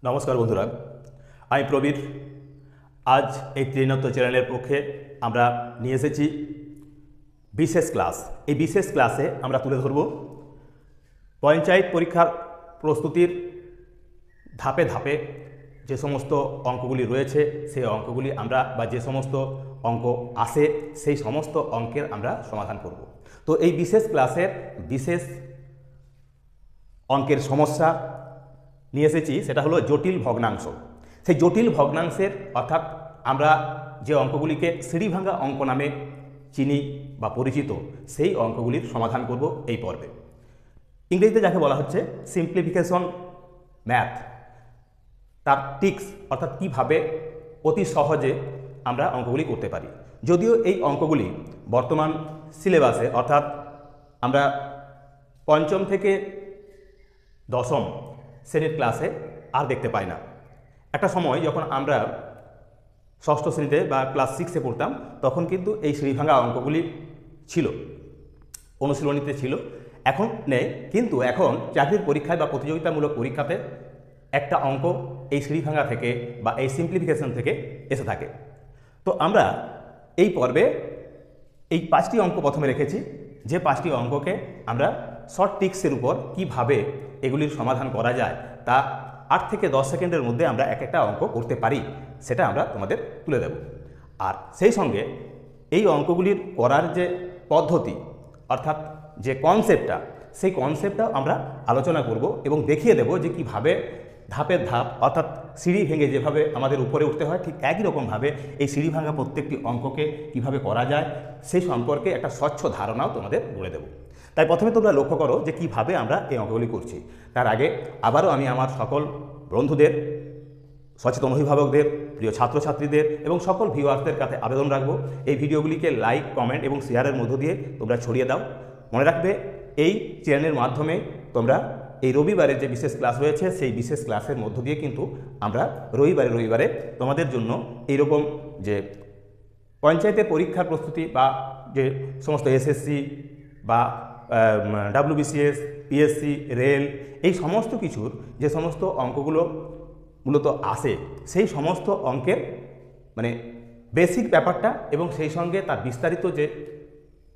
নমস্কার বন্ধুরা, আমি প্রবীর। আজ এই ত্রিনত্ব চ্যানেলের পক্ষে আমরা নিয়ে এসেছি বিশেষ ক্লাস। এই বিশেষ ক্লাসে আমরা তুলে ধরব পঞ্চায়েত পরীক্ষার প্রস্তুতির ধাপে ধাপে যে সমস্ত অঙ্কগুলি রয়েছে সেই অঙ্কগুলি আমরা যে সমস্ত অঙ্ক আসে সেই সমস্ত অঙ্কের আমরা সমাধান করব। তো এই বিশেষ ক্লাসের বিশেষ অঙ্কের সমস্যা নিয়ে এসেছি, সেটা হলো জটিল ভগ্নাংশ। সেই জটিল ভগ্নাংশের অর্থাৎ আমরা যে অঙ্কগুলিকে সিঁড়িভাঙা অঙ্ক নামে চিনি বা পরিচিত, সেই অঙ্কগুলির সমাধান করব এই পর্বে। ইংরেজিতে যাকে বলা হচ্ছে সিম্পলিফিকেশন ম্যাথ, তার টিক্স অর্থাৎ কীভাবে অতি সহজে আমরা অঙ্কগুলি করতে পারি। যদিও এই অঙ্কগুলি বর্তমান সিলেবাসে অর্থাৎ আমরা পঞ্চম থেকে দশম শ্রেণীর ক্লাসে আর দেখতে পাই না। একটা সময় যখন আমরা ষষ্ঠ শ্রেণীতে বা ক্লাস 6-এ পড়তাম, তখন কিন্তু এই সিঁড়িভাঙা অঙ্কগুলি ছিল, অনুশীলনীতে ছিল। এখন নেই, কিন্তু এখন চাকরির পরীক্ষায় বা প্রতিযোগিতামূলক পরীক্ষাতে একটা অঙ্ক এই সিঁড়িভাঙা থেকে বা এই সিম্পলিফিকেশন থেকে এসে থাকে। তো আমরা এই পর্বে এই 5টি অঙ্ক প্রথমে রেখেছি, যে 5টি অঙ্ককে আমরা শর্ট টিক্সের উপর কিভাবে এগুলির সমাধান করা যায় তা 8 থেকে 10 সেকেন্ডের মধ্যে আমরা এক একটা অঙ্ক করতে পারি, সেটা আমরা তোমাদের তুলে দেব। আর সেই সঙ্গে এই অঙ্কগুলির করার যে পদ্ধতি অর্থাৎ যে কনসেপ্টটা, সেই কনসেপ্টটাও আমরা আলোচনা করব এবং দেখিয়ে দেব যে কীভাবে ধাপের ধাপ অর্থাৎ সিঁড়ি ভেঙে যেভাবে আমাদের উপরে উঠতে হয়, ঠিক একই রকমভাবে এই সিঁড়ি ভাঙা প্রত্যেকটি অঙ্ককে কিভাবে করা যায় সেই সম্পর্কে একটা স্বচ্ছ ধারণাও তোমাদের বলে দেব। তাই প্রথমে তোমরা লক্ষ্য করো যে কিভাবে আমরা এই অঙ্কগুলি করছি। তার আগে আবারও আমি আমার সকল বন্ধুদের, সচেতন অভিভাবকদের, প্রিয় ছাত্রছাত্রীদের এবং সকল ভিউয়ার্সদের কাছে আবেদন রাখবো, এই ভিডিওগুলিকে লাইক, কমেন্ট এবং শেয়ারের মধ্য দিয়ে তোমরা ছড়িয়ে দাও। মনে রাখবে, এই চ্যানেলের মাধ্যমে তোমরা এই রবিবারের যে বিশেষ ক্লাস রয়েছে সেই বিশেষ ক্লাসের মধ্য দিয়ে কিন্তু আমরা রবিবারে তোমাদের জন্য এইরকম যে পঞ্চায়েতের পরীক্ষার প্রস্তুতি বা যে সমস্ত এসএসসি বা WBCS, পিএসসি, রেল, এই সমস্ত কিছুর যে সমস্ত অঙ্কগুলো মূলত আসে, সেই সমস্ত অঙ্কের মানে বেসিক ব্যাপারটা এবং সেই সঙ্গে তার বিস্তারিত যে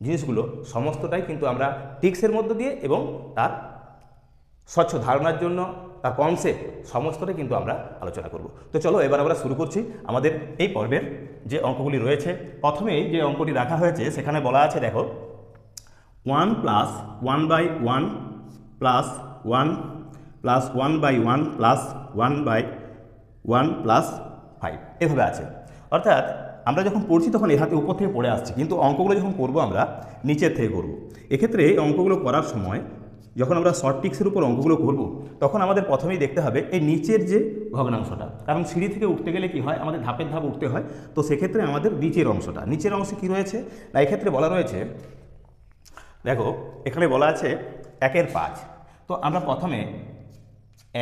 জিনিসগুলো সমস্তটাই কিন্তু আমরা টিক্সের মধ্য দিয়ে এবং তার স্বচ্ছ ধারণার জন্য তার কনসেপ্ট সমস্তটাই কিন্তু আমরা আলোচনা করব। তো চলো এবার আমরা শুরু করছি আমাদের এই পর্বের যে অঙ্কগুলি রয়েছে। প্রথমেই যে অঙ্কটি রাখা হয়েছে সেখানে বলা আছে, দেখো, 1 + 1/1 + 1 + 1/1 + 1/1 + 5 এভাবে আছে। অর্থাৎ আমরা যখন পড়ছি তখন এ হাতে উপর থেকে পড়ে আসছি, কিন্তু অঙ্কগুলো যখন করব আমরা নিচের থেকে করব। এক্ষেত্রে এই অঙ্কগুলো করার সময় যখন আমরা শর্ট টিক্সের উপর অঙ্কগুলো করব, তখন আমাদের প্রথমেই দেখতে হবে এই নিচের যে ভগ্নাংশটা, কারণ সিঁড়ি থেকে উঠতে গেলে কি হয়, আমাদের ধাপের ধাপ উঠতে হয়। তো সেক্ষেত্রে আমাদের নিচের অংশে কি রয়েছে না, এক্ষেত্রে বলা রয়েছে, দেখো এখানে বলা আছে 1-এর 5। তো আমরা প্রথমে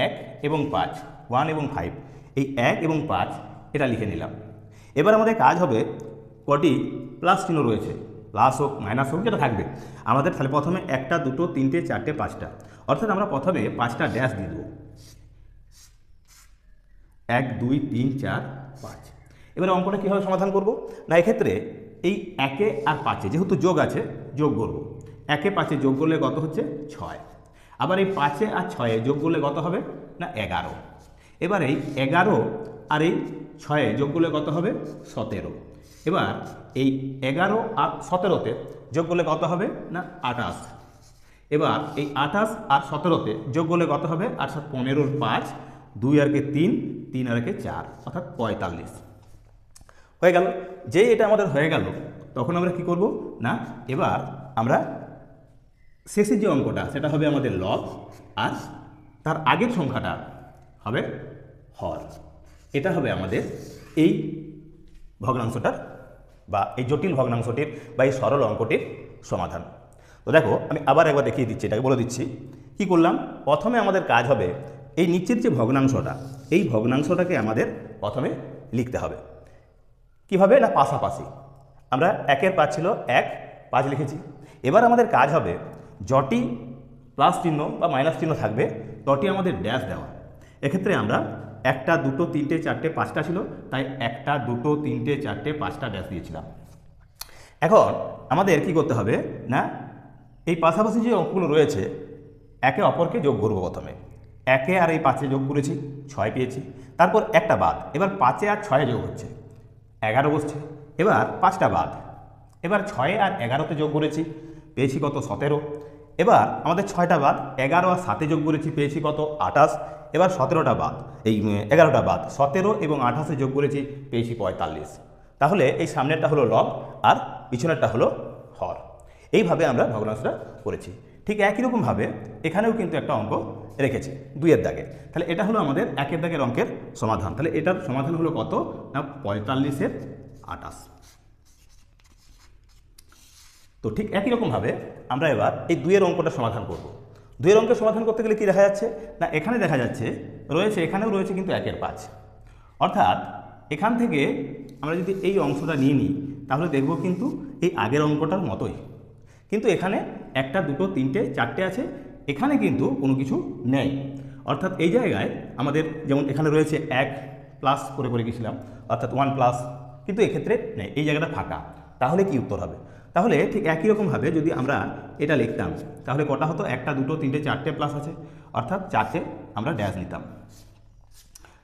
1 এবং 5, 1 এবং 5, এই 1 এবং 5 এটা লিখে নিলাম। এবার আমাদের কাজ হবে কটি প্লাস চিহ্ন রয়েছে, প্লাস হোক মাইনাস হোক যেটা থাকবে আমাদের, তাহলে প্রথমে 1টা 2টো 3টে 4টে 5টা, অর্থাৎ আমরা প্রথমে 5টা ড্যাশ দিয়ে দেবো, 1 2 3 4 5। এবারে অঙ্কটা কীভাবে সমাধান করব না, এক্ষেত্রে এই 1-এ আর 5-এ যেহেতু যোগ আছে, যোগ করব। 1-এ 5-এ যোগ করলে কত হচ্ছে 6, আবার এই 5-এ আর 6-এ যোগ করলে কত হবে না 11। এবার এই 11 আর এই 6-এ যোগ করলে কত হবে 17। এবার এই 11 আর 17-তে যোগ করলে কত হবে না 28। এবার এই 28 আর 17-তে যোগ করলে কত হবে 8 7 15-র 5, 2 আর কে 3, 3 আর কে 4, অর্থাৎ 45 হয়ে গেল। যেই এটা আমাদের হয়ে গেল তখন আমরা কি করব না, এবার আমরা শেষের যে অঙ্কটা সেটা হবে আমাদের লব, আর তার আগের সংখ্যাটা হবে হর। এটা হবে আমাদের এই ভগ্নাংশটার বা এই জটিল ভগ্নাংশটির বা এই সরল অঙ্কটির সমাধান। তো দেখো আমি আবার একবার দেখিয়ে দিচ্ছি, এটাকে বলে দিচ্ছি কি করলাম। প্রথমে আমাদের কাজ হবে এই নিচের যে ভগ্নাংশটা, এই ভগ্নাংশটাকে আমাদের প্রথমে লিখতে হবে। কিভাবে না, পাশাপাশি। আমরা 1-এর 5 ছিল 1, 5 লিখেছি। এবার আমাদের কাজ হবে যটি প্লাস চিহ্ন বা মাইনাস চিহ্ন থাকবে তটি আমাদের ড্যাশ দেওয়া। এক্ষেত্রে আমরা একটা, দুটো, তিনটে, চারটে, পাঁচটা ছিল, তাই একটা, দুটো, তিনটে, চারটে, পাঁচটা ড্যাশ দিয়েছিলাম। এখন আমাদের কি করতে হবে না, এই পাশাপাশি যে অঙ্কগুলো রয়েছে একে অপরকে যোগ করবো। প্রথমে একে আর এই 5-এ যোগ করেছি, 6 পেয়েছি। তারপর একটা বাদ, এবার 5-এ আর 6-এ যোগ হচ্ছে, 11 বসছে। এবার 5টা বাদ, এবার 6 আর 11-তে যোগ করেছি, পেয়েছি কত, 17। এবার আমাদের 6টা বাদ, 11 আর 7-এ যোগ করেছি, পেয়েছি কত, 28। এবার 17টা বাদ, এই 11টা বাদ, 17 এবং 28-এ যোগ করেছি, পেয়েছি 45। তাহলে এই সামনেরটা হলো লব আর পিছনেরটা হলো হর। এইভাবে আমরা ভগ্নাংশটা করেছি। ঠিক একই রকমভাবে এখানেও কিন্তু একটা অঙ্ক রেখেছি 2-এর দাগে। তাহলে এটা হলো আমাদের 1-এর দাগের অঙ্কের সমাধান। তাহলে এটার সমাধান হলো কত না 45-এর 28। তো ঠিক একই রকমভাবে আমরা এবার এই 2-এর অঙ্কটা সমাধান করব। 2-এর অঙ্কের সমাধান করতে গেলে কি দেখা যাচ্ছে না, এখানে দেখা যাচ্ছে রয়েছে, এখানেও রয়েছে কিন্তু 1-এর 5। অর্থাৎ এখান থেকে আমরা যদি এই অংশটা নিয়ে নিই তাহলে দেখব কিন্তু এই আগের অঙ্কটার মতোই, কিন্তু এখানে একটা, দুটো, তিনটে, চারটে আছে, এখানে কিন্তু কোনো কিছু নেই। অর্থাৎ এই জায়গায় আমাদের যেমন এখানে রয়েছে 1 প্লাস করে করে গেছিলাম, অর্থাৎ 1 প্লাস, কিন্তু এক্ষেত্রে নেই, এই জায়গাটা ফাঁকা। তাহলে কি উত্তর হবে? তাহলে ঠিক একই রকমভাবে যদি আমরা এটা লিখতাম তাহলে কটা হতো, একটা, দুটো, তিনটে, চারটে প্লাস আছে, অর্থাৎ 4টে আমরা ড্যাশ নিতাম,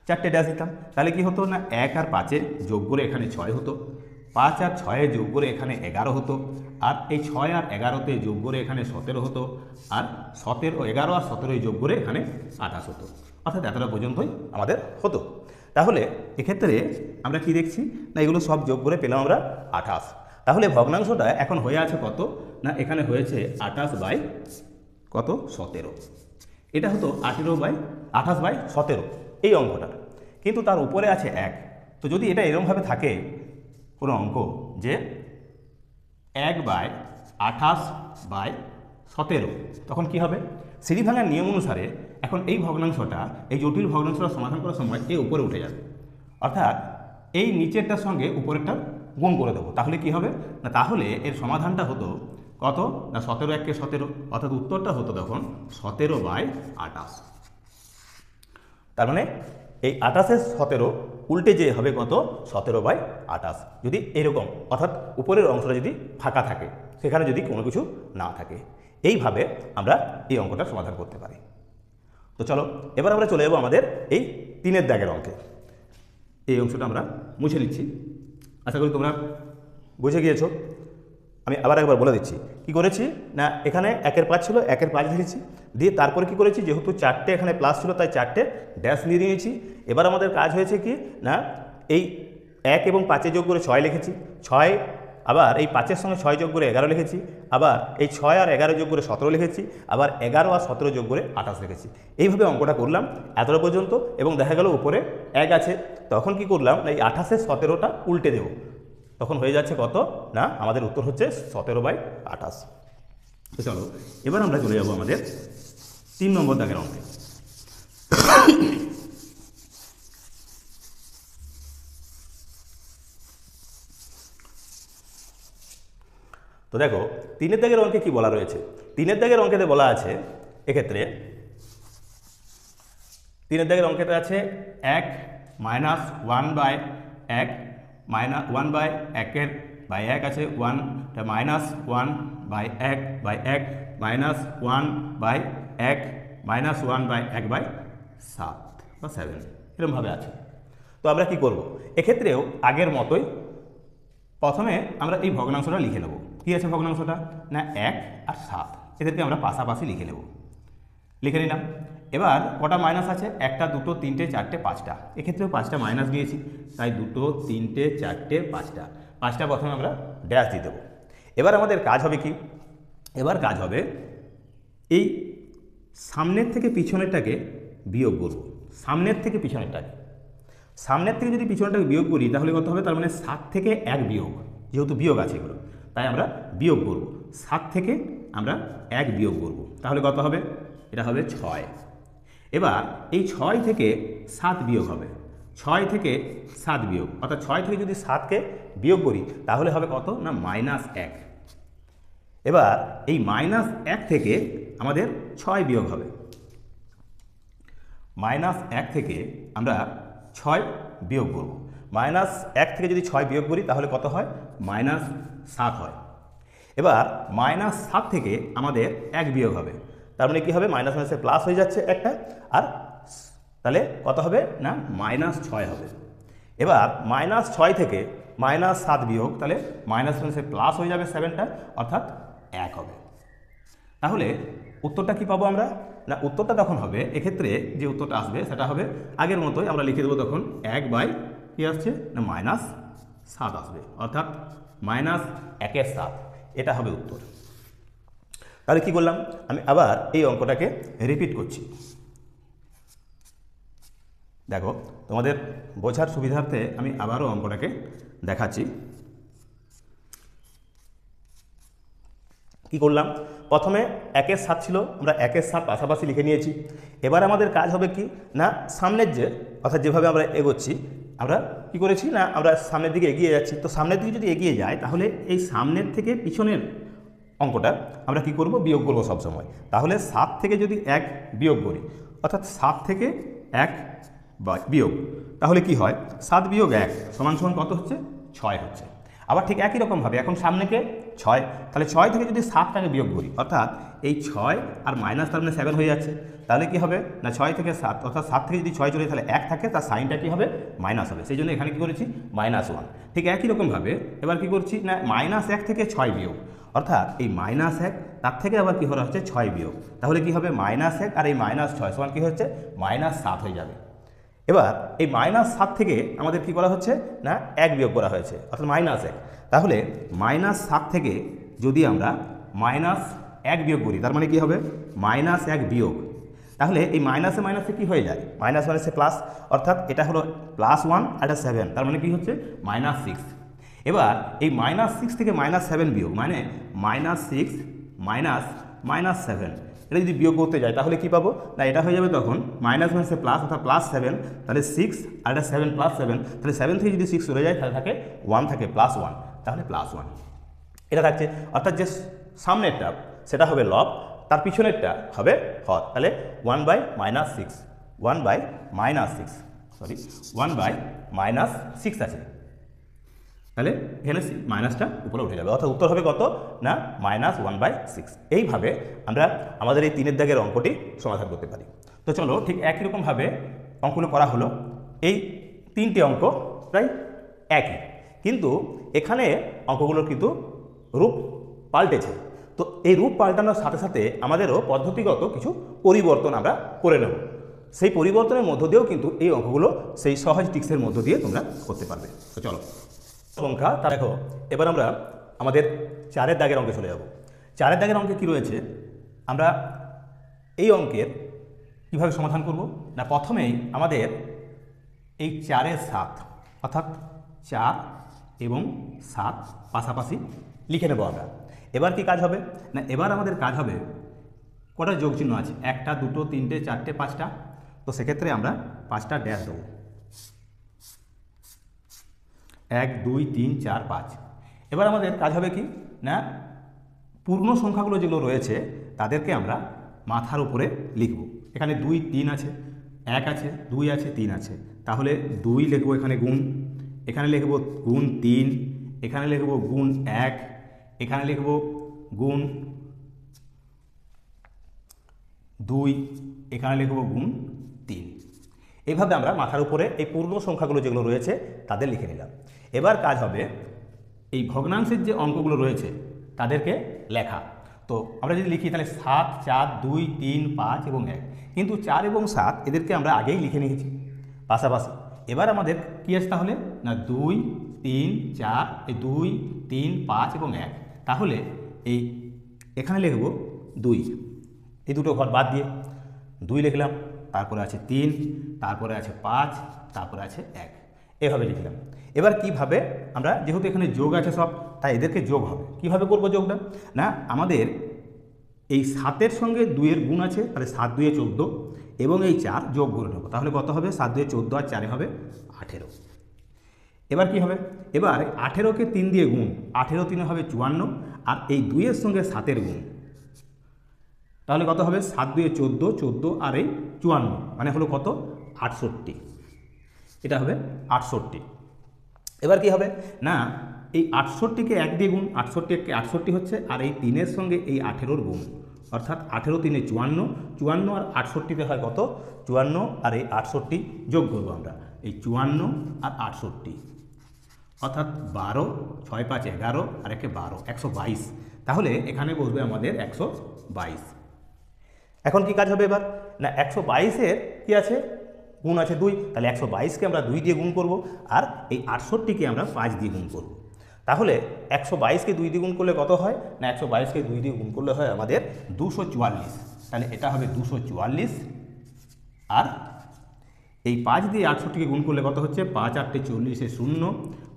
4টে ড্যাশ নিতাম। তাহলে কি হতো না 1 আর 5-এ যোগ করে এখানে 6 হতো, 5 আর 6-এ যোগ করে এখানে 11 হতো, আর এই 6 আর 11-তে যোগ করে এখানে 17 হতো, আর 11 আর 17 যোগ করে এখানে 28 হতো। অর্থাৎ এতটা পর্যন্তই আমাদের হতো। তাহলে এক্ষেত্রে আমরা কি দেখছি না, এগুলো সব যোগ করে পেলাম আমরা 28। তাহলে ভগ্নাংশটা এখন হয়ে আছে কত না, এখানে হয়েছে 28 বাই কত, 17। এটা হতো 28/17 এই অঙ্কটা, কিন্তু তার উপরে আছে 1। তো যদি এটা এরকমভাবে থাকে কোনো অঙ্ক যে 1/28/17, তখন কি হবে? সিঁড়ি ভাঙার নিয়ম অনুসারে এখন এই ভগ্নাংশটা, এই জটিল ভগ্নাংশটা সমাধান করার সময় এই উপরে উঠে যাবে, অর্থাৎ এই নিচেরটার সঙ্গে উপরেরটা গুণ করে দেবো। তাহলে কি হবে না, তাহলে এর সমাধানটা হতো কত না 17 1 × 17, অর্থাৎ উত্তরটা হতো তখন 17/28। তার মানে এই 28-এর 17 উল্টে যে হবে কত, 17/28, যদি এরকম, অর্থাৎ উপরের অংশটা যদি ফাঁকা থাকে, সেখানে যদি কোনো কিছু না থাকে। এইভাবে আমরা এই অঙ্কটা সমাধান করতে পারি। তো চলো এবার আমরা চলে যাবো আমাদের এই 3-এর দাগের অঙ্কে। এই অংশটা আমরা মুছে নিচ্ছি, আশা করি তোমরা বুঝে গিয়েছো। আমি আবার একবার বলে দিচ্ছি কি করেছি না, এখানে 1-এর 5 ছিল, 1-এর 5 লিখেছি, দিয়ে তারপরে কি করেছি, যেহেতু 4টে এখানে প্লাস ছিল তাই 4টে ড্যাশ নিয়ে নিয়েছি। এবার আমাদের কাজ হয়েছে কি না, এই 1 এবং 5-এ যোগ করে 6 লিখেছি, 6, আবার এই 5-এর সঙ্গে 6 যোগ করে 11 লিখেছি, আবার এই 6 আর 11 যোগ করে 17 লিখেছি, আবার 11 আর 17 যোগ করে 28 লিখেছি। এইভাবে অঙ্কটা করলাম এতটা পর্যন্ত, এবং দেখা গেল উপরে 1 আছে। তখন কি করলাম না, এই 28-এর 17টা উল্টে দেবো, তখন হয়ে যাচ্ছে কত না, আমাদের উত্তর হচ্ছে 17/28। তো চলো এবার আমরা চলে যাব আমাদের 3 নম্বর দাগের অঙ্কে। তো দেখো 3-এর দাগের অঙ্কে কি বলা রয়েছে। 3-এর দাগের অঙ্কেতে বলা আছে, এক্ষেত্রে 3-এর দাগের অঙ্কেতে আছে 1 - 1/1 -1/1-এর বাই 1 আছে, 1 -1/1/1 -1/1 -1/1/7 বা 7 এরকমভাবে আছে। তো আমরা কি করব, এক্ষেত্রেও আগের মতোই প্রথমে আমরা এই ভগ্নাংশটা লিখে নেব। কী আছে ভগ্নাংশটা না, 1 আর 7, এদেরকে আমরা পাশাপাশি লিখে নেব। লিখে নিলাম। এবার কটা মাইনাস আছে, 1টা, 2টো, 3টে, 4টে, 5টা, এক্ষেত্রেও 5টা মাইনাস দিয়েছি, তাই 2টো, 3টে, 4টে, 5টা প্রথমে আমরা ড্যাশ দিয়ে দেবো। এবার আমাদের কাজ হবে কি, এবার কাজ হবে এই সামনের থেকে পিছনেরটাকে বিয়োগ করব। সামনের থেকে পিছনেরটাকে, সামনের থেকে যদি পিছনেরটাকে বিয়োগ করি তাহলে কত হবে, তার মানে 7 থেকে 1 বিয়োগ, যেহেতু বিয়োগ আছে এগুলো তাই আমরা বিয়োগ করব। 7 থেকে আমরা 1 বিয়োগ করব, তাহলে কত হবে, এটা হবে 6। এবার এই 6 থেকে 7 বিয়োগ হবে, 6 থেকে 7 বিয়োগ, অর্থাৎ 6 থেকে যদি 7কে বিয়োগ করি তাহলে হবে কত না -1। এবার এই -1 থেকে আমাদের 6 বিয়োগ হবে, -1 থেকে আমরা 6 বিয়োগ করব। -1 থেকে যদি 6 বিয়োগ করি তাহলে কত হয়? -7 হয়। এবার -7 থেকে আমাদের 1 বিয়োগ হবে, তার মানে কী হবে? মাইনাস মাইনাসে প্লাস হয়ে যাচ্ছে একটা, আর তাহলে কত হবে না -6 হবে। এবার -6 থেকে -7 বিয়োগ, তাহলে মাইনাস মাইনাসে প্লাস হয়ে যাবে 7টা, অর্থাৎ 1 হবে। তাহলে উত্তরটা কি পাবো আমরা? না উত্তরটা তখন হবে, এক্ষেত্রে যে উত্তরটা আসবে সেটা হবে আগের মতোই, আমরা লিখে দেবো তখন 1 কি আসছে না -7 আসবে, অর্থাৎ -1/7, এটা হবে উত্তর। তাহলে কি করলাম? আমি আবার এই অঙ্কটাকে রিপিট করছি। দেখো, তোমাদের বোঝার সুবিধার্থে আমি আবারও অঙ্কটাকে দেখাচ্ছি। কি করলাম? প্রথমে 1/7 ছিল, আমরা 1/7 পাশাপাশি লিখে নিয়েছি। এবার আমাদের কাজ হবে কি না সামনের যে, অর্থাৎ যেভাবে আমরা এগোচ্ছি, আমরা কি করেছি না আমরা সামনের দিকে এগিয়ে যাচ্ছি। তো সামনের দিকে যদি এগিয়ে যায় তাহলে এই সামনের থেকে পিছনের অঙ্কটা আমরা কি করব? বিয়োগ করব সবসময়। তাহলে 7 থেকে যদি 1 বিয়োগ করি, অর্থাৎ 7 থেকে 1 বিয়োগ, তাহলে কি হয়? 7 বিয়োগ 1 সমান সমান কত হচ্ছে? 6 হচ্ছে। আবার ঠিক একই রকমভাবে এখন সামনেকে 6, তাহলে 6 থেকে যদি 7টাকে বিয়োগ করি, অর্থাৎ এই 6 আর মাইনাস তার মানে 7 হয়ে যাচ্ছে, তাহলে কি হবে না 6 থেকে 7, অর্থাৎ 7 থেকে যদি 6 চলে তাহলে 1 থাকে, তার সাইনটা কি হবে? মাইনাস হবে। সেই জন্য এখানে কি করেছি? -1। ঠিক একই রকমভাবে এবার কি করছি না -1 থেকে 6 বিয়োগ, অর্থাৎ এই -1 তার থেকে আবার কি করা হচ্ছে? 6 বিয়োগ, তাহলে কি হবে? -1 আর এই -6 সমান কি হচ্ছে? -7 হয়ে যাবে। এবার এই -7 থেকে আমাদের কি করা হচ্ছে না 1 বিয়োগ করা হয়েছে, অর্থাৎ -1। তাহলে -7 থেকে যদি আমরা -1 বিয়োগ করি, তার মানে কি হবে? -1 বিয়োগ, তাহলে এই মাইনাসে মাইনাসে কি হয়ে যায়? মাইনাস মাইনাসে প্লাস, অর্থাৎ এটা হলো +1 আর এটা 7, তার মানে কি হচ্ছে? -6। এবার এই -6 থেকে -7 বিয়োগ, মানে -6 -7, এটা যদি বিয়োগ করতে যায় তাহলে কি পাবো না এটা হয়ে যাবে তখন মাইনাস মাইনাসে প্লাস, অর্থাৎ +7, তাহলে 6 আর এটা 7 +7, তাহলে 7 থেকে যদি 6 চলে যায় তাহলে থাকে 1, থাকে +1, তাহলে +1 এটা থাকছে। অর্থাৎ যে সামনেরটা সেটা হবে লব, তার পিছনেরটা হবে হর, তাহলে 1/-6, 1/-6 আছে, তাহলে এখানে মাইনাসটা উপরে উঠে যাবে, অর্থাৎ উত্তর হবে কত না -1/6। এইভাবে আমরা আমাদের এই 3 দাগের অঙ্কটি সমাধান করতে পারি। তো চলো ঠিক একই রকমভাবে অঙ্কগুলো করা হলো। এই 3টে অঙ্ক প্রায় একই, কিন্তু এখানে অঙ্কগুলোর কিন্তু রূপ পাল্টেছে। তো এই রূপ পাল্টানোর সাথে সাথে আমাদেরও পদ্ধতিগত কিছু পরিবর্তন আমরা করে নেব। সেই পরিবর্তনের মধ্য দিয়েও কিন্তু এই অঙ্কগুলো সেই সহজ টিক্সের মধ্য দিয়ে তোমরা করতে পারবে। তো চলো সংখ্যা তা দেখো, এবার আমরা আমাদের 4 দাগের অঙ্কে চলে যাব। 4 দাগের অঙ্কে কি রয়েছে, আমরা এই অঙ্কের কিভাবে সমাধান করব না প্রথমেই আমাদের এই 4-এর 7, অর্থাৎ 4 এবং 7 পাশাপাশি লিখে নেব আমরা। এবার কি কাজ হবে না এবার আমাদের কাজ হবে কটা যোগ চিহ্ন আছে, 1টা 2টো 3টে 4টে 5টা, তো সেক্ষেত্রে আমরা 5টা ড্যাশ দেবো, 1 2 3 4 5। এবার আমাদের কাজ হবে কি না পূর্ণ সংখ্যাগুলো যেগুলো রয়েছে তাদেরকে আমরা মাথার উপরে লিখব। এখানে 2 3 আছে, 1 আছে, 2 আছে, 3 আছে, তাহলে 2 লিখব এখানে গুণ, এখানে লিখব গুণ 3, এখানে লিখব গুণ 1, এখানে লিখব গুণ 2, এখানে লিখব গুণ 3। এইভাবে আমরা মাথার উপরে এই পূর্ণ সংখ্যাগুলো যেগুলো রয়েছে তাদের লিখে নিলাম। এবার কাজ হবে এই ভগ্নাংশের যে অঙ্কগুলো রয়েছে তাদেরকে লেখা। তো আমরা যদি লিখি তাহলে 7 4 2 3 5 এবং 1, কিন্তু 4 এবং 7 এদেরকে আমরা আগেই লিখে নিয়েছি পাশাপাশি। এবার আমাদের কী আছে তাহলে না 2 3 4, এই 2 3 5 এবং 1, তাহলে এই এখানে লিখব 2, এই দুটো ঘর বাদ দিয়ে 2 লিখলাম, তারপরে আছে 3, তারপরে আছে 5, তারপরে আছে 1, এভাবে লিখলাম। এবার কিভাবে আমরা যেহেতু এখানে যোগ আছে সব, তাই এদেরকে যোগ হবে। কিভাবে করব যোগটা না আমাদের এই 7-এর সঙ্গে 2-এর গুণ আছে, তাহলে 7 2 14, এবং এই 4 যোগ করে নেব, তাহলে কত হবে 7 2 14 আর 4 হবে 18। এবার কি হবে এবার 18কে 3 দিয়ে গুণ, 18 3 হবে 54, আর এই 2-এর সঙ্গে 7-এর গুণ, তাহলে কত হবে 7 2 14, 14 আর এই 54 মানে হলো কত 68, এটা হবে 68। এবার কি হবে না এই 68কে 1 দিয়ে গুণ, 68 68 হচ্ছে, আর এই 3-এর সঙ্গে এই 18-র গুণ, অর্থাৎ 18 3 54, 54 আর 68তে হয় কত 54, আর এই 68 যোগ করবো আমরা, এই 54 আর 68 অর্থাৎ 12, 6 5 11 আর 1 12, 122। তাহলে এখানে বসবে আমাদের 122। এখন কি কাজ হবে এবার না 122-এর কি আছে গুণ আছে 2, তাহলে 122-কে আমরা 2 দিয়ে গুণ করব, আর এই 68-কে আমরা 5 দিয়ে গুণ করব। তাহলে 122-কে 2 দিয়ে গুণ করলে কত হয় না 122-কে 2 দিয়ে গুণ করলে হয় আমাদের 244। তাহলে এটা হবে 244, আর এই 5 দিয়ে 68-কে গুণ করলে কত হচ্ছে 5 8 40 0,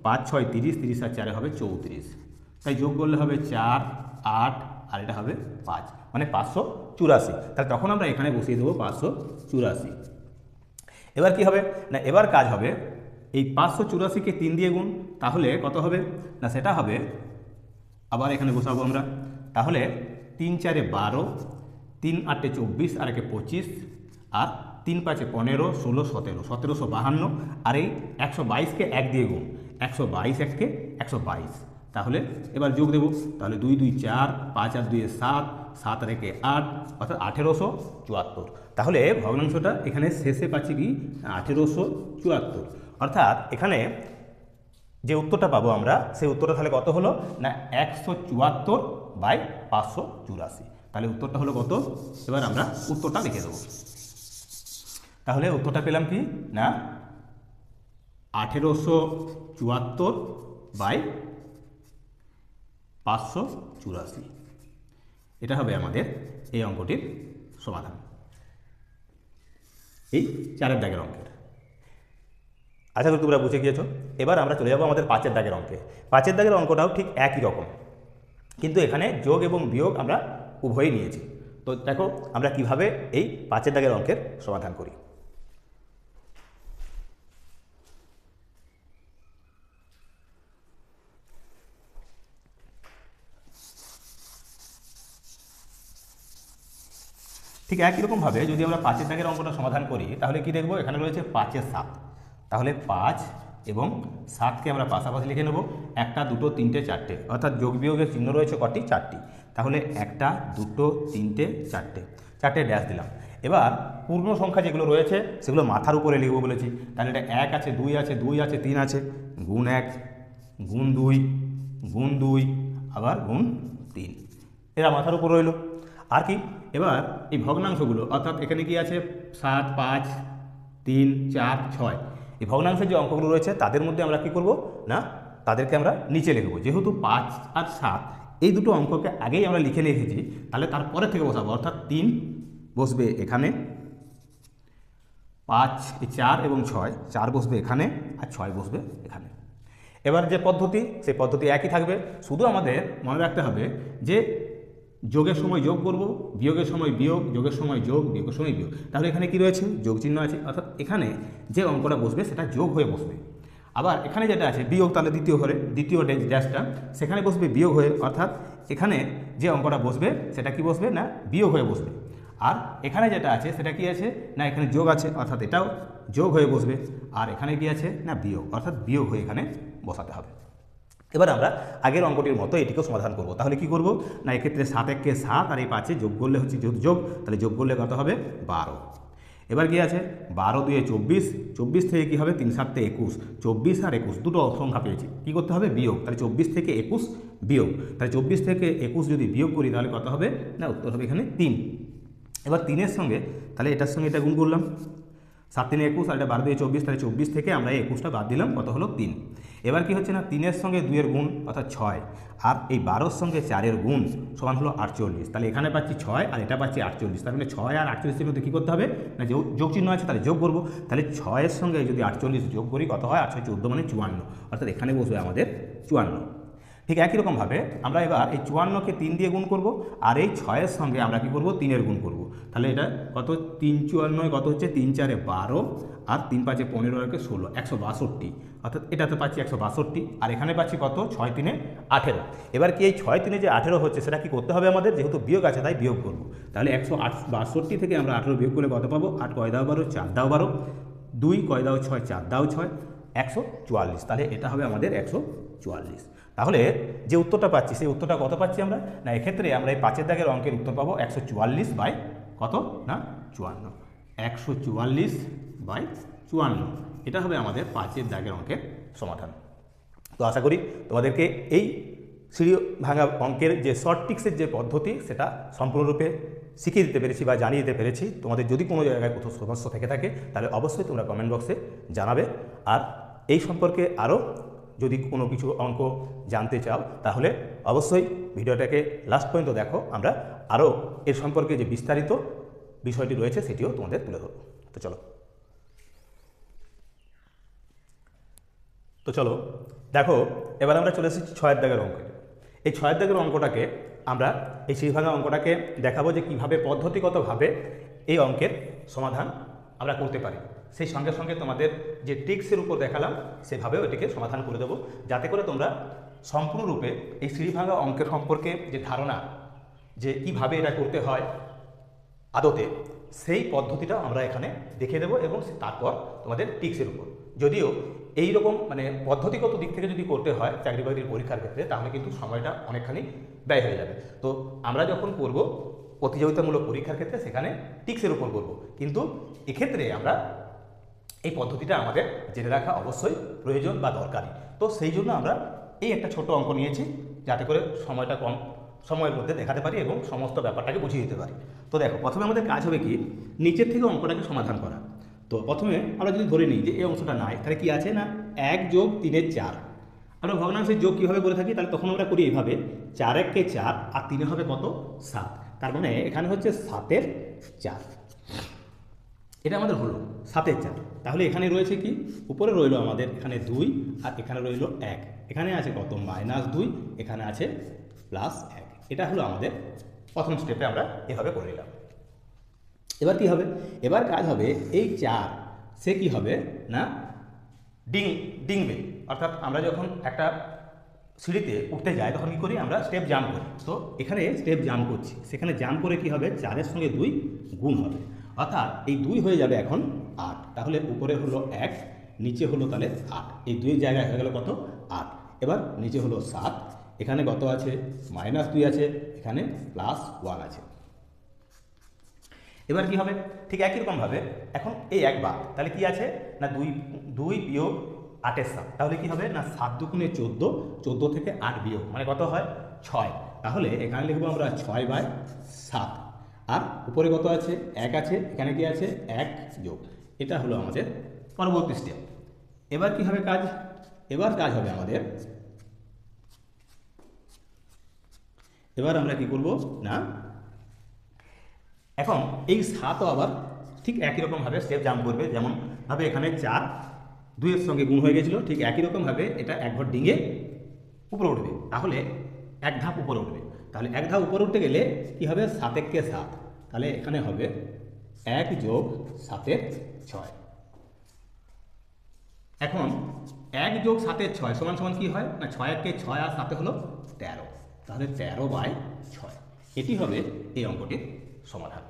5 6 30, 30 আর 4 হবে 34, তাই যোগ করলে হবে 4 8 আর এটা হবে 5 মানে 584। তাহলে তখন আমরা এখানে বসিয়ে দেবো 584। এবার কি হবে না এবার কাজ হবে এই 584-কে 3 দিয়ে গুণ, তাহলে কত হবে না সেটা হবে আবার এখানে বসাবো আমরা, তাহলে 3 4 12, 3 8 24 আর 1 25, আর 3 5 15 16 17, 1752, আর এই 122-কে 1 দিয়ে গুণ, 122 1-কে 122। তাহলে এবার যোগ দেব, তাহলে 2 2 4, 5 আর 2 7, 7 আর 1 8, অর্থাৎ 1874। তাহলে ভগ্নাংশটা এখানে শেষে পাচ্ছি কি 1874, অর্থাৎ এখানে যে উত্তরটা পাবো আমরা সেই উত্তরটা তাহলে কত হলো না 174/584। তাহলে উত্তরটা হলো কত, এবার আমরা উত্তরটা লিখে দেবো। তাহলে উত্তরটা পেলাম কি না 1874/584, এটা হবে আমাদের এই অঙ্কটির সমাধান, এই 4-এর দাগের অঙ্কের। আশা করি তোমরা বুঝে গিয়েছো। এবার আমরা চলে যাবো আমাদের 5-এর দাগের অঙ্কে। 5-এর দাগের অঙ্কটাও ঠিক একই রকম, কিন্তু এখানে যোগ এবং বিয়োগ আমরা উভয়ই নিয়েছি। তো দেখো আমরা কিভাবে এই 5-এর দাগের অঙ্কের সমাধান করি। ঠিক একই রকমভাবে যদি আমরা 5-এর দাগের অঙ্কটা সমাধান করি তাহলে কি দেখব, এখানে রয়েছে 5 এর 7, তাহলে 5 এবং 7-কে আমরা পাশাপাশি লিখে নেব, 1 2 3 4, অর্থাৎ যোগ বিয়োগের চিহ্ন রয়েছে কটি 4টি, তাহলে 1 2 3 4 ড্যাশ দিলাম। এবার পূর্ণ সংখ্যা যেগুলো রয়েছে সেগুলো মাথার উপরে লিখব বলেছি, তাহলে এটা 1 আছে 2 আছে 2 আছে 3 আছে, গুণ 1 গুণ 2 গুণ 2 আবার গুণ 3, এরা মাথার উপর রইল। আর কি এবার এই ভগ্নাংশগুলো, অর্থাৎ এখানে কি আছে 7 5 3 4 6, এই ভগ্নাংশের যে অঙ্কগুলো রয়েছে তাদের মধ্যে আমরা কি করব না তাদেরকে আমরা নিচে লিখব। যেহেতু 5 আর 7 এই দুটো অঙ্ককে আগেই আমরা লিখে রেখেছি, তাহলে তারপরে থেকে বসাবো, অর্থাৎ 3 বসবে এখানে, 5 4 এবং 6, 4 বসবে এখানে আর 6 বসবে এখানে। এবার যে পদ্ধতি সেই পদ্ধতি একই থাকবে, শুধু আমাদের মনে রাখতে হবে যে যোগের সময় যোগ করব, বিয়োগের সময় বিয়োগ, যোগের সময় যোগ, বিয়োগের সময় বিয়োগ। তাহলে এখানে কি রয়েছে যোগ চিহ্ন আছে, অর্থাৎ এখানে যে অঙ্কটা বসবে সেটা যোগ হয়ে বসবে। আবার এখানে যেটা আছে বিয়োগ, তাহলে দ্বিতীয় ড্যাশটা সেখানে বসবে বিয়োগ হয়ে, অর্থাৎ এখানে যে অঙ্কটা বসবে সেটা কি বসবে না বিয়োগ হয়ে বসবে। আর এখানে যেটা আছে সেটা কি আছে না এখানে যোগ আছে, অর্থাৎ এটাও যোগ হয়ে বসবে। আর এখানে কি আছে না বিয়োগ, অর্থাৎ বিয়োগ হয়ে এখানে বসাতে হবে। এবার আমরা আগের অঙ্কটির মতো এটিকেও সমাধান করব। তাহলে কি করব না এক্ষেত্রে 7 1-কে 7 আর এই 5-এ যোগ করলে হচ্ছে যোগ, তাহলে যোগ করলে কত হবে 12। এবার কি আছে 12 2 24, 24 থেকে কী হবে 3 7 21, 24 আর 21 দুটো সংখ্যা পেয়েছি, কী করতে হবে বিয়োগ, তাহলে 24 থেকে 21 বিয়োগ, তাহলে 24 থেকে 21 যদি বিয়োগ করি তাহলে কত হবে না উত্তর হবে এখানে 3। এবার 3-এর সঙ্গে তাহলে এটার সঙ্গে এটা গুণ করলাম, 7 3 21 আর এটা 12 2 24, তাহলে 24 থেকে আমরা 21টা বাদ দিলাম, কত হলো 3। এবার কি হচ্ছে না 3-এর সঙ্গে 2-এর গুণ অর্থাৎ 6, আর এই 12-র সঙ্গে 4-এর গুণ সমান হলো 48, তাহলে এখানে পাচ্ছি 6 আর এটা পাচ্ছি 48, তার মানে 6 আর 48-এর মধ্যে কী করতে হবে না যোগ চিহ্ন আছে তাহলে যোগ করবো, তাহলে 6-এর সঙ্গে যদি 48 যোগ করি কত হয় 8 14 মানে 54, অর্থাৎ এখানে বসবে আমাদের 54। ঠিক একই রকমভাবে আমরা এবার এই 54কে 3 দিয়ে গুণ করব, আর এই 6-এর সঙ্গে আমরা কি করব 3-এর গুণ করব। তাহলে এটা কত, 3 54 কত হচ্ছে, 3 4 12 আর 3 5 15 আর 16, 162। অর্থাৎ এটাতে পাচ্ছি 162, আর এখানে পাচ্ছি কত, 6 3 18। এবার কি এই 6 3 যে 18 হচ্ছে সেটা কি করতে হবে আমাদের, যেহেতু বিয়োগ আছে তাই বিয়োগ করব। তাহলে 162 থেকে আমরা 18 বিয়োগ করলে কত পাবো, 8 কয় দাও 12, 4 দাও 12, 2 কয় দাও 6, 4 দাও 6, 144। তাহলে এটা হবে আমাদের 144। তাহলে যে উত্তরটা পাচ্ছি সেই উত্তরটা কত পাচ্ছি আমরা, না এক্ষেত্রে আমরা এই 5-এর দাগের অঙ্কের উত্তর পাবো 144 বাই কত, না 54, 144 বাই 54। এটা হবে আমাদের 5-এর দাগের অঙ্কের সমাধান। তো আশা করি তোমাদেরকে এই সিঁড়ি ভাঙা অঙ্কের যে শর্ট ট্রিক্সের যে পদ্ধতি সেটা সম্পূর্ণরূপে শিখিয়ে দিতে পেরেছি বা জানিয়ে দিতে পেরেছি। তোমাদের যদি কোনো জায়গায় কোথাও সমস্যা থেকে থাকে তাহলে অবশ্যই তোমরা কমেন্ট বক্সে জানাবে। আর এই সম্পর্কে আরও যদি কোনো কিছু অঙ্ক জানতে চাও তাহলে অবশ্যই ভিডিওটাকে লাস্ট পর্যন্ত দেখো, আমরা আরও এর সম্পর্কে যে বিস্তারিত বিষয়টি রয়েছে সেটিও তোমাদের তুলে ধরব। তো চলো দেখো, এবার আমরা চলে এসেছি 6-এর দাগের অঙ্কে। এই 6-এর দাগের অঙ্কটাকে আমরা এই সিঁড়ি ভাঙা অঙ্কটাকে দেখাবো যে কীভাবে পদ্ধতিগতভাবে এই অঙ্কের সমাধান আমরা করতে পারি। সেই সঙ্গে সঙ্গে তোমাদের যে ট্রিক্সের উপর দেখালাম সেভাবেও এটিকে সমাধান করে দেবো, যাতে করে তোমরা সম্পূর্ণরূপে এই সিঁড়ি ভাঙা অঙ্কের সম্পর্কে যে ধারণা যে কীভাবে এটা করতে হয় আদতে, সেই পদ্ধতিটা আমরা এখানে দেখিয়ে দেবো এবং তারপর তোমাদের ট্রিক্সের উপর। যদিও এই রকম মানে পদ্ধতিগত দিক থেকে যদি করতে হয় চাকরি বাকরির পরীক্ষার ক্ষেত্রে তাহলে কিন্তু সময়টা অনেকখানি ব্যয় হয়ে যাবে। তো আমরা যখন করব প্রতিযোগিতামূলক পরীক্ষার ক্ষেত্রে সেখানে ট্রিক্সের উপর করব, কিন্তু এক্ষেত্রে আমরা এই পদ্ধতিটা আমাদের জেনে রাখা অবশ্যই প্রয়োজন বা দরকারি। তো সেই জন্য আমরা এই একটা ছোট অঙ্ক নিয়েছি, যাতে করে সময়টা কম সময়ের মধ্যে দেখাতে পারি এবং সমস্ত ব্যাপারটাকে বুঝিয়ে দিতে পারি। তো দেখো, প্রথমে আমাদের কাজ হবে কি, নিচের থেকে অঙ্কটাকে সমাধান করা। তো প্রথমে আমরা যদি ধরে নিই যে এই অংশটা নাই, তাহলে কি আছে না 1 যোগ 3-এর 4। আমরা ভগ্নাংশের যোগ কীভাবে করে থাকি, তাহলে তখন আমরা করি এইভাবে, 4 1 কে 4 আর 3 হবে কত, 7। তার মানে এখানে হচ্ছে 7-এর 4। এটা আমাদের হলো 7-এর 4। তাহলে এখানে রয়েছে কি, উপরে রইল আমাদের এখানে 2 আর এখানে রইল 1, এখানে আছে কত -2, এখানে আছে +1। এটা হলো আমাদের প্রথম স্টেপে আমরা এভাবে করে নিলাম। এবার কি হবে, এবার কাজ হবে এই 4 সে কি হবে না ডিংবে, অর্থাৎ আমরা যখন একটা সিঁড়িতে উঠতে যাই তখন কী করি, আমরা স্টেপ জাম্প করি। তো এখানে স্টেপ জাম্প করছি, সেখানে জাম্প করে কি হবে, 4-এর সঙ্গে 2 গুণ হবে, অর্থাৎ এই 2 হয়ে যাবে এখন 8। তাহলে উপরে হলো 1, নিচে হলো তাহলে 8, এই 2 জায়গায় হয়ে গেল কত, 8। এবার নিচে হলো 7, এখানে কত আছে -2 আছে, এখানে +1 আছে। এবার কি হবে, ঠিক একই রকমভাবে এখন এই 1 বাদ, তাহলে কি আছে না 2 বিয়োগ 8-এর 7, তাহলে কি হবে না 7 দুগুণে 14, 14 থেকে 8 বিয়োগ মানে কত হয় 6। তাহলে এখানে লিখবো আমরা 6/7, আর উপরে কত আছে 1 আছে, এখানে কি আছে 1 যোগ। এটা হলো আমাদের পরবর্তী স্টেপ। এবার কি হবে কাজ, এবার কাজ হবে আমাদের, এবার আমরা কি করব না এখন এই 7ও আবার ঠিক একই রকমভাবে স্টেপ জাম্প করবে, যেমনভাবে এখানে 4 2-এর সঙ্গে গুণ হয়ে গেছিলো, ঠিক একই রকমভাবে এটা এক ঘর ডিঙে উপরে উঠবে, তাহলে এক ধাপ উপরে উঠবে। তাহলে এক ধাপ উপরে উঠতে গেলে কি হবে, 7 1 কে 7, তাহলে এখানে হবে 1 যোগ 7-এর 6। এখন 1 যোগ 7-এর 6 সমান সমান কি হয় না 6 1 কে 6 আর 7 হলো 13, তাহলে 13/6। এটি হবে এই অঙ্কটির সমাধান।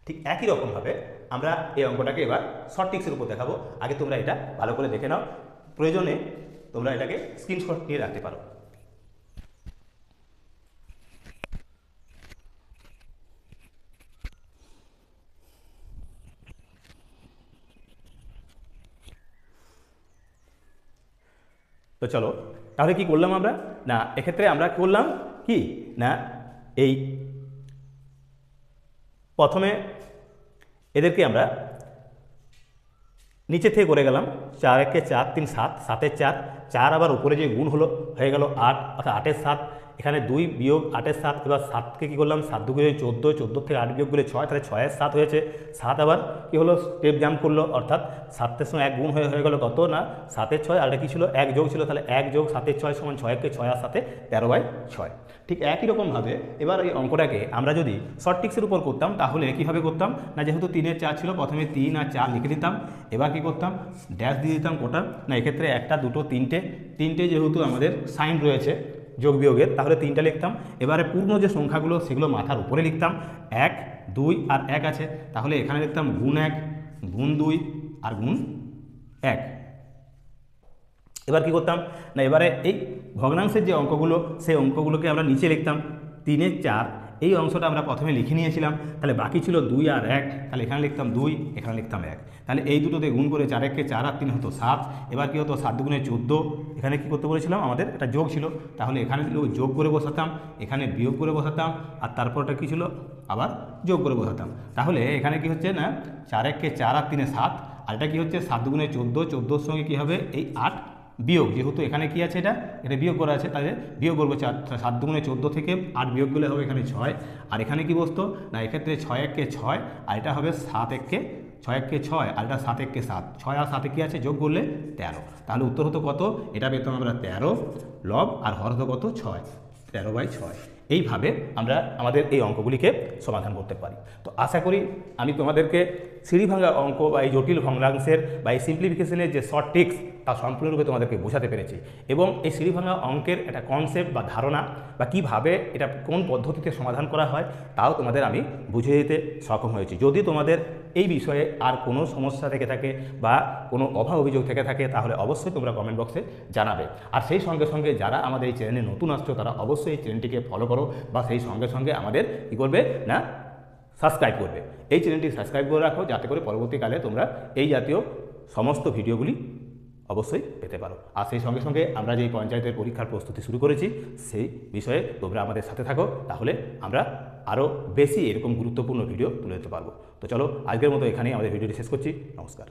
ঠিক একই রকমভাবে আমরা এই অঙ্কটাকে এবার শর্ট ট্রিক্সের উপর দেখাবো। আগে তোমরা এটা ভালো করে দেখে নাও, প্রয়োজনে তোমরা এটাকে স্ক্রিনশট নিয়ে রাখতে পারো। তো চলো তাহলে কি করলাম আমরা না, এক্ষেত্রে আমরা করলাম কি না, এই প্রথমে এদেরকে আমরা নিচে থেকে করে গেলাম, 4 1 কে 4 3 7, 7-এর 4, 4 আবার উপরে যে গুণ হলো হয়ে গেল 8, অর্থাৎ 8-এর 7, এখানে 2 বিয়োগ 8-এর 7, এবার 7কে কী করলাম 7 2 14, 14 থেকে 8 বিয়োগ করলে 6, তাহলে 6-এর 7 হয়েছে। 7 আবার কী হলো স্টেপ জাম্প করলো, অর্থাৎ 7-এর সঙ্গে 1 গুণ হয়ে গেলো কত না 7-এর 6, আর এটা কী ছিল 1 যোগ ছিল, তাহলে 1 যোগ 7-এর 6 সমান 6-কে 6 আর 7-এ 13/6। ঠিক একই রকমভাবে এবার এই অঙ্কটাকে আমরা যদি শর্ট ট্রিক্সের উপর করতাম তাহলে কীভাবে করতাম না, যেহেতু 3-এর 4 ছিল প্রথমে 3 আর 4 লিখে দিতাম, এবার কী করতাম ড্যাশ দিয়ে দিতাম কোটা না, এক্ষেত্রে 1টা 2টো 3টে যেহেতু আমাদের সাইন রয়েছে যোগ বিয়োগের, তাহলে 3টা লিখতাম। এবারে পূর্ণ যে সংখ্যাগুলো সেগুলো মাথার উপরে লিখতাম, 1 2 আর 1 আছে, তাহলে এখানে লিখতাম গুণ 1 গুণ 2 আর গুণ 1। এবার কি করতাম না, এবারে এই ভগ্নাংশের যে অঙ্কগুলো সেই অঙ্কগুলোকে আমরা নিচে লিখতাম। 3-এর 4 এই অংশটা আমরা প্রথমে লিখে নিয়েছিলাম, তাহলে বাকি ছিল 2 আর 1, তাহলে এখানে লিখতাম 2, এখানে লিখতাম 1, তাহলে এই দুটোতে গুণ করে 4-একে 4 আর 3 হতো 7। এবার কী হতো 7 দুগুণে 14, এখানে কী করতে বলেছিলাম আমাদের এটা যোগ ছিল, তাহলে এখানে যোগ করে বসাতাম, এখানে বিয়োগ করে বসাতাম, আর তারপরটা কী ছিল আবার যোগ করে বসাতাম। তাহলে এখানে কি হচ্ছে না 4-একে 4 আর 3-এ 7, আর এটা কী হচ্ছে 7 দুগুণে 14, 14-র সঙ্গে কী হবে এই 8 বিয়োগ, যেহেতু এখানে কি আছে এটা বিয়োগ করা আছে, তাহলে বিয়োগ করবো 7 দুগুণে 14 থেকে 8 বিয়োগ করলে হবে এখানে 6, আর এখানে কি বসতো না এক্ষেত্রে 6-একে 6, আর এটা হবে 7-একে 6, আর এটা 7-একে 7, 6 আর 7-এ কি আছে যোগ করলে 13, তাহলে উত্তর হতো কত, এটা পেতাম আমরা 13 লব, আর হর হতো কত 6, 13/6। এইভাবে আমরা আমাদের এই অঙ্কগুলিকে সমাধান করতে পারি। তো আশা করি আমি তোমাদেরকে সিঁড়িভাঙা অঙ্ক বা এই জটিল ভগ্নাংশের বা এই সিম্পলিফিকেশনের যে শর্ট ট্রিক্স তা সম্পূর্ণরূপে তোমাদেরকে বোঝাতে পেরেছি, এবং এই সিঁড়িভাঙা অঙ্কের একটা কনসেপ্ট বা ধারণা বা কিভাবে এটা কোন পদ্ধতিতে সমাধান করা হয় তাও তোমাদের আমি বুঝিয়ে দিতে সক্ষম হয়েছি। যদি তোমাদের এই বিষয়ে আর কোনো সমস্যা থেকে থাকে বা কোনো অভাব অভিযোগ থেকে থাকে তাহলে অবশ্যই তোমরা কমেন্ট বক্সে জানাবে। আর সেই সঙ্গে সঙ্গে যারা আমাদের এই চ্যানেলে নতুন আসছো তারা অবশ্যই এই চ্যানেলটিকে ফলো করো, বা সেই সঙ্গে সঙ্গে আমাদের কী করবে না সাবস্ক্রাইব করবে। এই চ্যানেলটি সাবস্ক্রাইব করে রাখো যাতে করে পরবর্তীকালে তোমরা এই জাতীয় সমস্ত ভিডিওগুলি অবশ্যই পেতে পারো। আর সেই সঙ্গে সঙ্গে আমরা যেই পঞ্চায়েতের পরীক্ষার প্রস্তুতি শুরু করেছি সেই বিষয়ে তোমরা আমাদের সাথে থাকো, তাহলে আমরা আরও বেশি এরকম গুরুত্বপূর্ণ ভিডিও তুলে দিতে পারবো। তো চলো আজকের মতো এখানেই আমাদের ভিডিওটি শেষ করছি। নমস্কার।